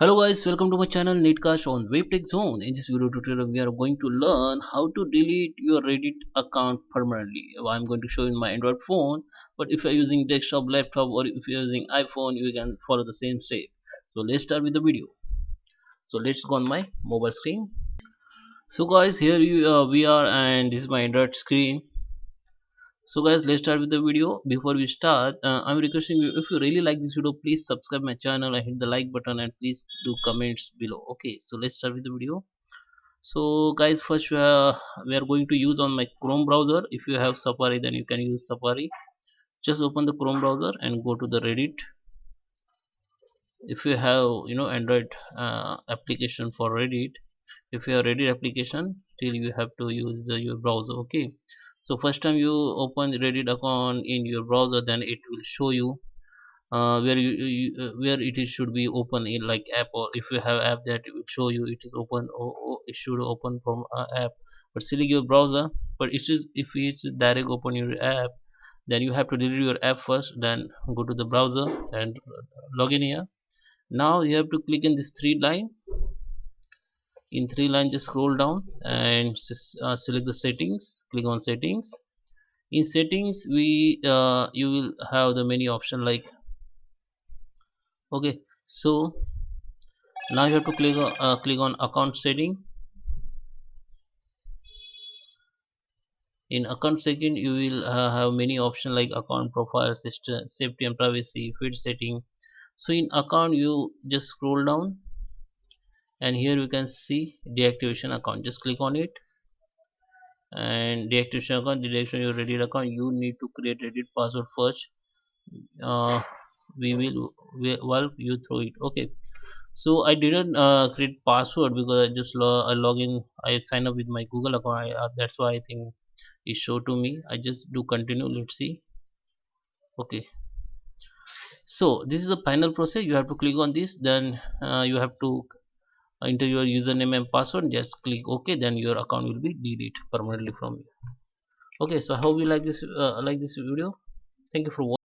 Hello guys, welcome to my channel NetCast on WebTech Zone. In this video tutorial, we are going to learn how to delete your Reddit account permanently. I'm going to show you in my Android phone, but if you're using desktop, laptop, or if you're using iPhone, you can follow the same step. So let's start with the video. So let's go on my mobile screen. So guys, we are, and this is my Android screen. So guys, let's start with the video. Before we start, I'm requesting you, if you really like this video, please subscribe my channel and hit the like button, and please do comments below. Okay, so let's start with the video. So guys, first we are going to use on my Chrome browser. If you have Safari, then you can use Safari. Just open the Chrome browser and go to the Reddit. If you have Android application for Reddit, if you have Reddit application, still you have to use your browser. Okay, so first time you open the Reddit account in your browser, then it will show you where it is should be open in like app, or if you have app, that it will show you it is open, or it should open from app. But select your browser. But it is, if it's direct open your app, then you have to delete your app first, then go to the browser and log in here. Now you have to click in this three line. In three line, just scroll down and select the settings. Click on settings. In settings, we you will have the many option like, okay, so now you have to click on account setting. In account setting, you will have many option like account profile, system safety and privacy, feed setting. So in account, you just scroll down, and here you can see deactivation account. Just click on it, and deactivation account, deactivation your Reddit account. You need to create Reddit password first. uh, we will walk you through it. Okay, so I didn't create password because I just log in. I sign up with my Google account. That's why I think it show to me. I just do continue. Let's see. Okay, so this is the final process. You have to click on this, then you have to enter your username and password. Just click OK, then your account will be deleted permanently from you. Okay, so I hope you like this video. Thank you for watching.